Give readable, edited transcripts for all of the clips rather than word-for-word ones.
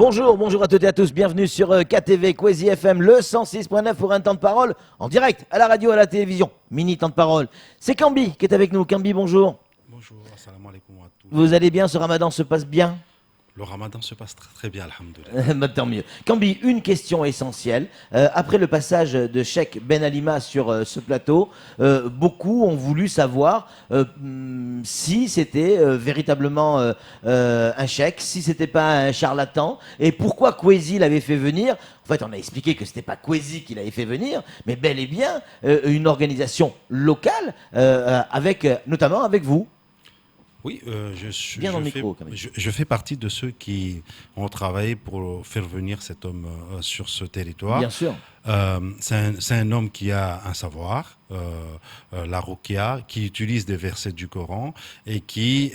Bonjour à toutes et à tous, bienvenue sur KTV Kwezi FM, le 106.9 pour un temps de parole, en direct, à la radio, à la télévision, mini temps de parole. C'est Kambi qui est avec nous. Kambi, bonjour. Bonjour, assalamu alaikum à tous. Vous allez bien, ce ramadan se passe bien? Le ramadan se passe très, très bien, alhamdoulilah. Bah, tant mieux. Kambi, une question essentielle. Après le passage de Cheikh Ben Alima sur ce plateau, beaucoup ont voulu savoir si c'était véritablement un cheikh, si c'était pas un charlatan, et pourquoi Kwezi l'avait fait venir. En fait, on a expliqué que c'était pas Kwezi qui l'avait fait venir, mais bel et bien une organisation locale, notamment avec vous. Oui, Bien dans le micro, quand même. je fais partie de ceux qui ont travaillé pour faire venir cet homme sur ce territoire. Bien sûr. C'est un homme qui a un savoir, la ruqya, qui utilise des versets du Coran et qui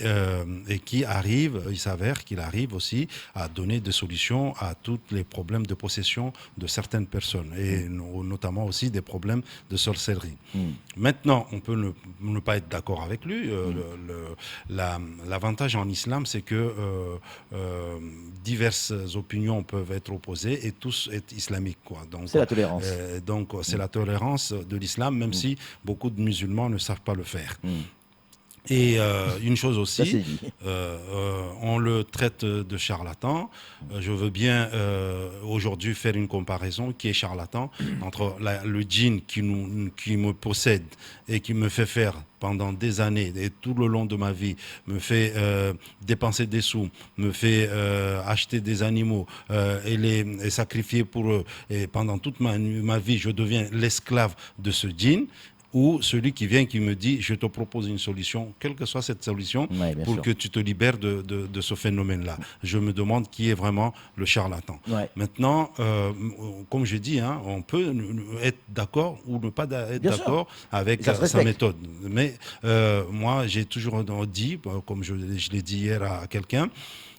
arrive, il s'avère qu'il arrive aussi à donner des solutions à tous les problèmes de possession de certaines personnes et notamment aussi des problèmes de sorcellerie. Maintenant, on peut ne pas être d'accord avec lui. L'avantage en islam, c'est que diverses opinions peuvent être opposées et tous être islamiques, quoi. Donc, c'est la tolérance. C'est la tolérance de l'islam, même si beaucoup de musulmans ne savent pas le faire. Et une chose aussi, on le traite de charlatan. Je veux bien aujourd'hui faire une comparaison qui est charlatan entre le djinn qui me possède et qui me fait faire pendant des années et tout le long de ma vie, me fait dépenser des sous, me fait acheter des animaux et les sacrifier pour eux. Et pendant toute ma vie, je deviens l'esclave de ce djinn. Ou celui qui vient qui me dit je te propose une solution, quelle que soit cette solution, pour que tu te libères de ce phénomène-là. Je me demande qui est vraiment le charlatan. Maintenant, comme je dis, on peut être d'accord ou ne pas être d'accord avec sa méthode. Mais moi, j'ai toujours dit, comme je l'ai dit hier à quelqu'un,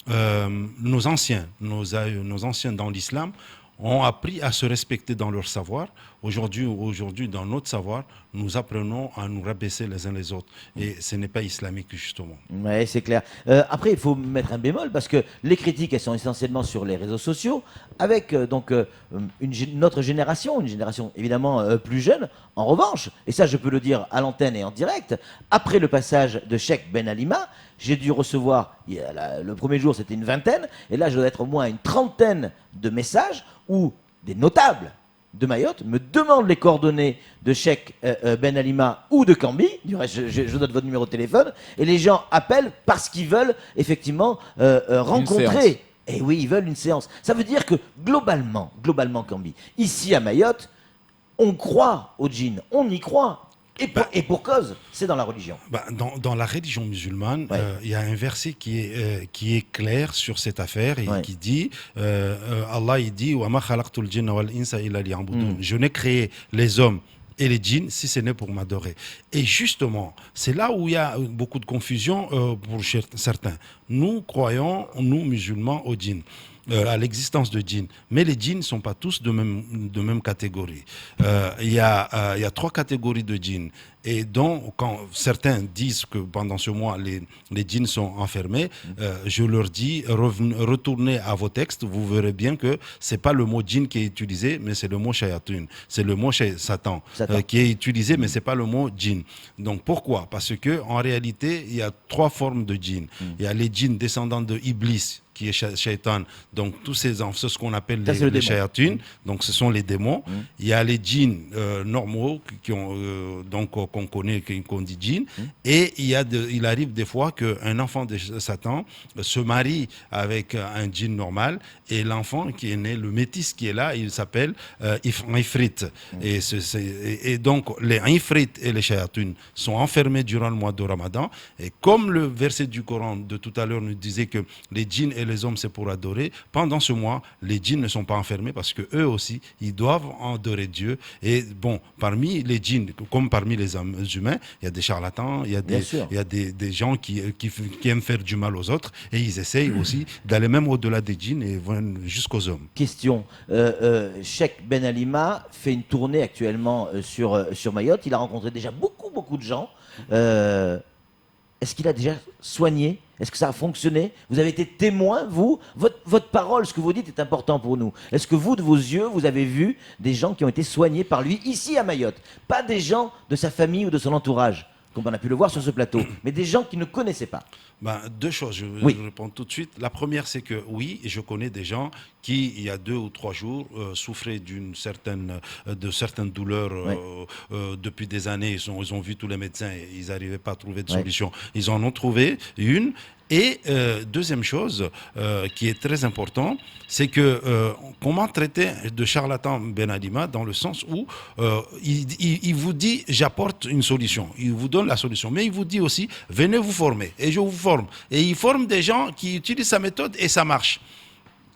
nos anciens dans l'islam ont appris à se respecter dans leur savoir. Aujourd'hui, dans notre savoir, nous apprenons à nous rabaisser les uns les autres. Et ce n'est pas islamique, justement. Oui, c'est clair. Après, il faut mettre un bémol, parce que les critiques, elles sont essentiellement sur les réseaux sociaux, avec notre génération, une génération évidemment plus jeune. En revanche, et ça je peux le dire à l'antenne et en direct, après le passage de Cheikh Ben Alima, j'ai dû recevoir, le premier jour c'était une vingtaine, et là je dois être au moins une trentaine de messages où des notables de Mayotte me demandent les coordonnées de Cheikh Ben Alima ou de Kambi. Du reste, je donne votre numéro de téléphone, et les gens appellent parce qu'ils veulent effectivement rencontrer. Et oui, ils veulent une séance. Ça veut dire que globalement Kambi, ici à Mayotte, on croit au djinn, on y croit. Et pour cause, c'est dans la religion. Dans la religion musulmane, il y a un verset qui est clair sur cette affaire et qui dit, Allah il dit, wa ma khalaqtul jinna wal insa illa liya'budun. Je n'ai créé les hommes et les djinns si ce n'est pour m'adorer. Et justement, c'est là où il y a beaucoup de confusion pour certains. Nous croyons, nous musulmans, aux djinns. À l'existence de djinns. Mais les djinns ne sont pas tous de même catégorie. Il y a 3 catégories de djinns. Et donc, quand certains disent que pendant ce mois, les djinns sont enfermés, je leur dis, retournez à vos textes, vous verrez bien que ce n'est pas le mot djinn qui est utilisé, mais c'est le mot shayatun. C'est le mot Satan qui est utilisé, mais ce n'est pas le mot djinn. Donc, pourquoi? Parce qu'en réalité, il y a 3 formes de djinns. Il y a les djinns descendants de Iblis, qui est shaitan, donc tous ces enfants, c'est ce qu'on appelle les shayatun, donc ce sont les démons. Il y a les djinns normaux qu'on connaît, qu'on dit djinn, et il arrive des fois qu'un enfant de Satan se marie avec un djinn normal, et l'enfant qui est né, le métis qui est là, il s'appelle Ifrit. Et donc les Ifrit et les shayatun sont enfermés durant le mois de Ramadan, et comme le verset du Coran de tout à l'heure nous disait que les djinns et les hommes c'est pour adorer, pendant ce mois les djinns ne sont pas enfermés parce que eux aussi ils doivent adorer Dieu. Et bon, parmi les djinns comme parmi les hommes humains, il y a des charlatans, il y a des gens qui aiment faire du mal aux autres, et ils essayent aussi d'aller même au-delà des djinns et jusqu'aux hommes. Question, Cheikh Ben Alima fait une tournée actuellement sur Mayotte, il a rencontré déjà beaucoup de gens. Est-ce qu'il a déjà soigné Est-ce que ça a fonctionné? Vous avez été témoin, vous? Votre parole, ce que vous dites est important pour nous. Est-ce que vous, de vos yeux, vous avez vu des gens qui ont été soignés par lui ici à Mayotte? Pas des gens de sa famille ou de son entourage, comme on a pu le voir sur ce plateau, mais des gens qui ne connaissaient pas. Ben, deux choses, je réponds tout de suite. La première, c'est que oui, je connais des gens qui, il y a 2 ou 3 jours, souffraient de certaines douleurs depuis des années. Ils ont vu tous les médecins et ils n'arrivaient pas à trouver de solution. Ils en ont trouvé une. Et deuxième chose qui est très important, c'est que comment traiter de charlatan Ben Alima dans le sens où il vous dit j'apporte une solution, il vous donne la solution, mais il vous dit aussi venez vous former et je vous forme. Et il forme des gens qui utilisent sa méthode et ça marche.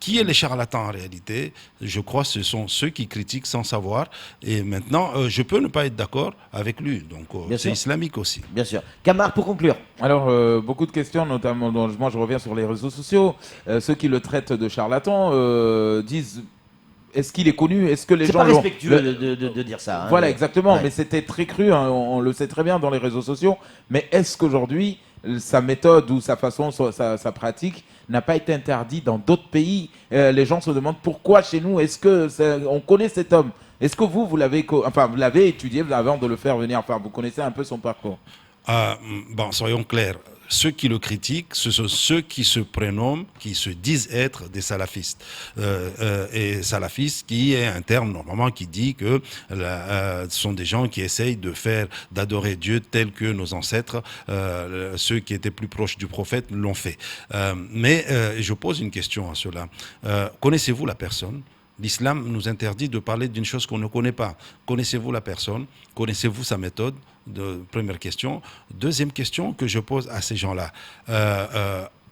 Qui est les charlatans en réalité? Je crois que ce sont ceux qui critiquent sans savoir. Et maintenant, je peux ne pas être d'accord avec lui. Donc, c'est islamique aussi. Bien sûr. Kamar, pour conclure. Alors, beaucoup de questions, notamment, moi je reviens sur les réseaux sociaux. Ceux qui le traitent de charlatan disent... Est-ce qu'il est connu? Est-ce que les gens... C'est pas respectueux de dire ça. Hein, voilà, exactement. Mais c'était très cru, hein, on le sait très bien dans les réseaux sociaux. Mais est-ce qu'aujourd'hui, sa méthode ou sa façon, sa pratique n'a pas été interdit dans d'autres pays? Les gens se demandent pourquoi chez nous, est-ce qu'on connaît cet homme? Est-ce que vous l'avez étudié avant de le faire venir? Enfin, vous connaissez un peu son parcours? Bon, soyons clairs. Ceux qui le critiquent, ce sont ceux qui se prénomment, qui se disent être des salafistes. Et salafistes qui est un terme normalement qui dit que ce sont des gens qui essayent d'adorer Dieu tel que nos ancêtres, ceux qui étaient plus proches du prophète, l'ont fait. Mais je pose une question à ceux-là. Connaissez-vous la personne? L'islam nous interdit de parler d'une chose qu'on ne connaît pas. Connaissez-vous la personne? Connaissez-vous sa méthode? Première question. Deuxième question que je pose à ces gens-là.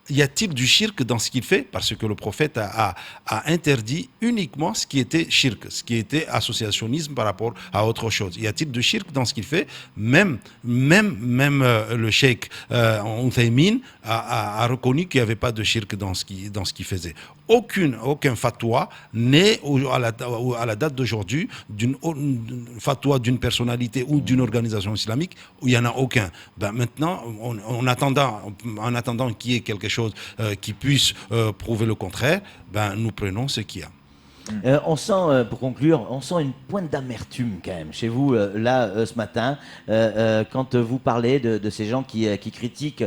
Y a-t-il du shirk dans ce qu'il fait? Parce que le prophète a interdit uniquement ce qui était shirk, ce qui était associationnisme par rapport à autre chose. Y a-t-il du shirk dans ce qu'il fait? Même le cheikh Uthaymin a reconnu qu'il n'y avait pas de shirk dans ce qu'il faisait. Aucun fatwa n'est à la date d'aujourd'hui d'une fatwa d'une personnalité ou d'une organisation islamique où il n'y en a aucun. Ben maintenant, en attendant qu'il y ait quelque chose qui puisse prouver le contraire, ben nous prenons ce qu'il y a. On sent, pour conclure, on sent une pointe d'amertume quand même chez vous, ce matin, quand vous parlez de ces gens qui critiquent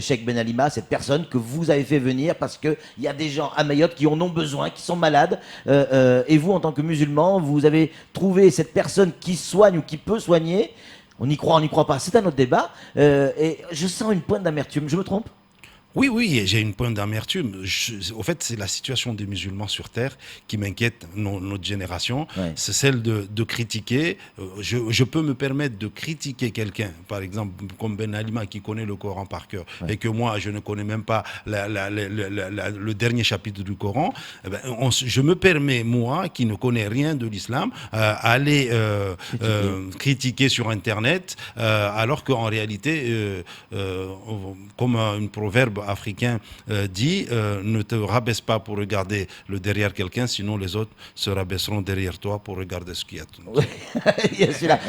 Cheikh Ben Alima, cette personne que vous avez fait venir parce qu'il y a des gens à Mayotte qui en ont besoin, qui sont malades, et vous, en tant que musulman, vous avez trouvé cette personne qui soigne ou qui peut soigner. On y croit pas, c'est un autre débat, et je sens une pointe d'amertume, je me trompe? Oui, j'ai une pointe d'amertume. Au fait, c'est la situation des musulmans sur Terre qui m'inquiète, notre génération. Ouais. C'est celle de critiquer. Je peux me permettre de critiquer quelqu'un, par exemple, comme Ben Alima, qui connaît le Coran par cœur, et que moi, je ne connais même pas le dernier chapitre du Coran. Je me permets, moi, qui ne connais rien de l'islam, aller critiquer sur Internet, alors qu'en réalité, comme un proverbe africain dit ne te rabaisse pas pour regarder le derrière quelqu'un, sinon les autres se rabaisseront derrière toi pour regarder ce qu'il y a.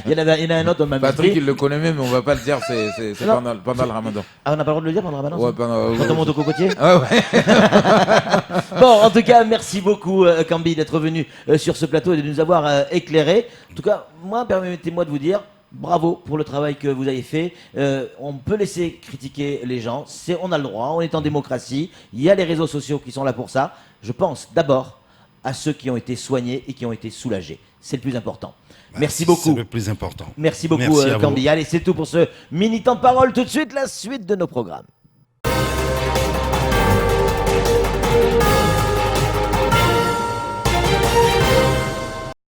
Il y en a un autre dans ma Patrick, il le connaît même, mais on ne va pas le dire, c'est pendant le ramadan. Ah, on n'a pas le droit de le dire pendant le ramadan? Ouais, quand on monte au cocotier? Ouais. Bon, en tout cas, merci beaucoup, Kambi, d'être venu sur ce plateau et de nous avoir éclairé. En tout cas, moi, permettez-moi de vous dire, bravo pour le travail que vous avez fait. On peut laisser critiquer les gens, on a le droit, on est en démocratie, il y a les réseaux sociaux qui sont là pour ça. Je pense d'abord à ceux qui ont été soignés et qui ont été soulagés. C'est le plus important. Merci beaucoup. C'est le plus important. Merci beaucoup, Kambi. Allez, c'est tout pour ce mini temps de parole. Tout de suite, la suite de nos programmes.